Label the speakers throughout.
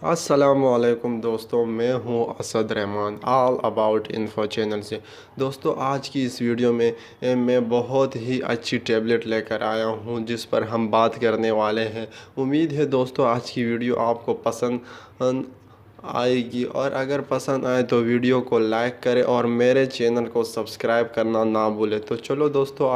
Speaker 1: अस्सलामुअलैकुम दोस्तों, मैं हूं Asad Rahman all about info channel से। दोस्तों, आज की इस वीडियो में मैं बहुत ही अच्छी टैबलेट लेकर आया हूं जिस पर हम बात करने वाले हैं। उम्मीद है दोस्तों आज की वीडियो आपको पसंद आएगी, और अगर पसंद आए तो वीडियो को लाइक करें और मेरे चैनल को सब्सक्राइब करना ना भूलें। तो चलो दोस्तों,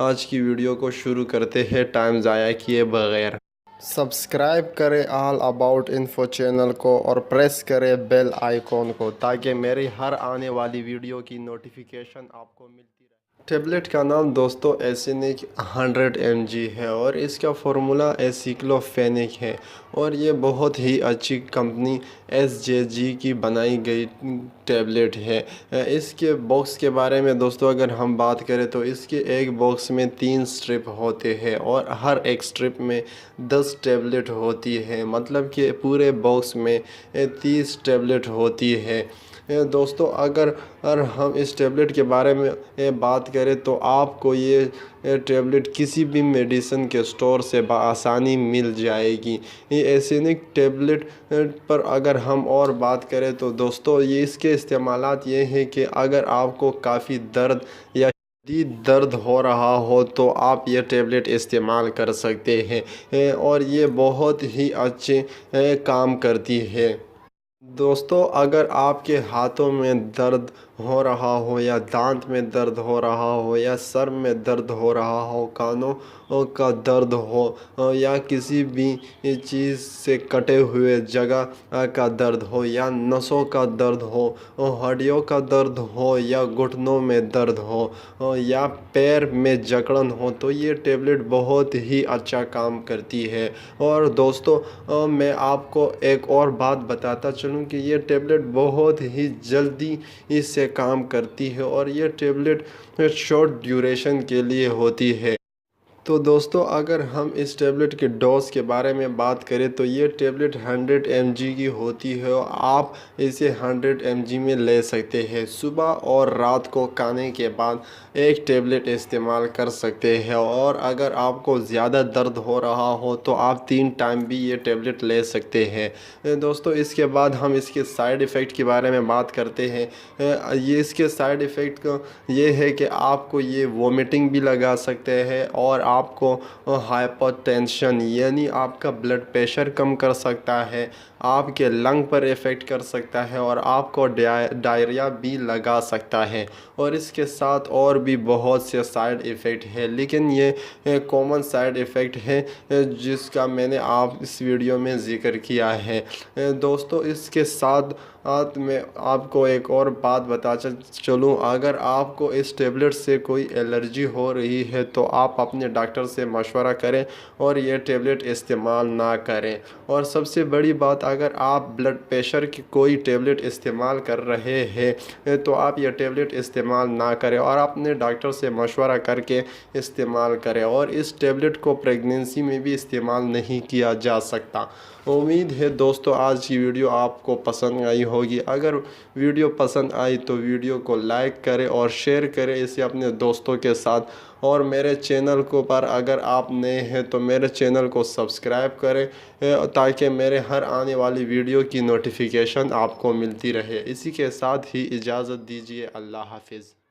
Speaker 1: आज की वीडियो को शुरू करते हैं टाइम ज़ाया किए बगैर। सब्सक्राइब करें ऑल अबाउट इन्फो चैनल को और प्रेस करें बेल आइकॉन को ताकि मेरी हर आने वाली वीडियो की नोटिफिकेशन आपको मिलती रहे। टेबलेट का नाम दोस्तों एसिनिक 100 mg है और इसका फार्मूला एसिक्लोफेनिक है, और ये बहुत ही अच्छी कंपनी SJG की बनाई गई टैबलेट है। इसके बॉक्स के बारे में दोस्तों अगर हम बात करें तो इसके एक बॉक्स में 3 स्ट्रिप होते हैं और हर एक स्ट्रिप में 10 टैबलेट होती है, मतलब कि पूरे बॉक्स में 30 टैबलेट होती है। दोस्तों अगर हम इस टैबलेट के बारे में बात करें तो आपको ये टैबलेट किसी भी मेडिसिन के स्टोर से बआसानी मिल जाएगी। ये एसिनिक टैबलेट पर अगर हम और बात करें तो दोस्तों ये इसके इस्तेमालात ये हैं कि अगर आपको काफ़ी दर्द या शदीद दर्द हो रहा हो तो आप ये टैबलेट इस्तेमाल कर सकते हैं, और ये बहुत ही अच्छे काम करती है। दोस्तों अगर आपके हाथों में दर्द हो रहा हो या दांत में दर्द हो रहा हो या सर में दर्द हो रहा हो, कानों का दर्द हो या किसी भी चीज़ से कटे हुए जगह का दर्द हो या नसों का दर्द हो, हड्डियों का दर्द हो या घुटनों में दर्द हो या पैर में जकड़न हो, तो ये टैबलेट बहुत ही अच्छा काम करती है। और दोस्तों मैं आपको एक और बात बताता चलूँ कि ये टैबलेट बहुत ही जल्दी इससे काम करती है, और ये टैबलेट शॉर्ट ड्यूरेशन के लिए होती है। तो दोस्तों अगर हम इस टैबलेट के डोज के बारे में बात करें तो ये टैबलेट 100 mg की होती है, और आप इसे 100 mg में ले सकते हैं। सुबह और रात को खाने के बाद एक टैबलेट इस्तेमाल कर सकते हैं, और अगर आपको ज़्यादा दर्द हो रहा हो तो आप 3 टाइम भी ये टैबलेट ले सकते हैं। दोस्तों इसके बाद हम इसके साइड इफ़ेक्ट के बारे में बात करते हैं। ये इसके साइड इफ़ेक्ट का ये है कि आपको ये वोमिटिंग भी लगा सकते हैं, और आपको हाइपरटेंशन यानी आपका ब्लड प्रेशर कम कर सकता है, आपके लंग पर इफ़ेक्ट कर सकता है, और आपको डायरिया भी लगा सकता है। और इसके साथ और भी बहुत से साइड इफ़ेक्ट है, लेकिन ये कॉमन साइड इफ़ेक्ट है जिसका मैंने आप इस वीडियो में ज़िक्र किया है। दोस्तों इसके साथ मैं आपको एक और बात बता चलूँ, अगर आपको इस टैबलेट से कोई एलर्जी हो रही है तो आप अपने डॉक्टर से मशवरा करें और ये टैबलेट इस्तेमाल ना करें। और सबसे बड़ी बात, अगर आप ब्लड प्रेशर की कोई टैबलेट इस्तेमाल कर रहे हैं तो आप ये टैबलेट इस्तेमाल ना करें और अपने डॉक्टर से मशवरा करके इस्तेमाल करें। और इस टैबलेट को प्रेगनेंसी में भी इस्तेमाल नहीं किया जा सकता। उम्मीद है दोस्तों आज की वीडियो आपको पसंद आई होगी। अगर वीडियो पसंद आई तो वीडियो को लाइक करें और शेयर करें इसे अपने दोस्तों के साथ। और मेरे चैनल को पर अगर आप नए हैं तो मेरे चैनल को सब्सक्राइब करें ताकि मेरे हर आने वाली वीडियो की नोटिफिकेशन आपको मिलती रहे। इसी के साथ ही इजाज़त दीजिए। अल्लाह हाफिज़।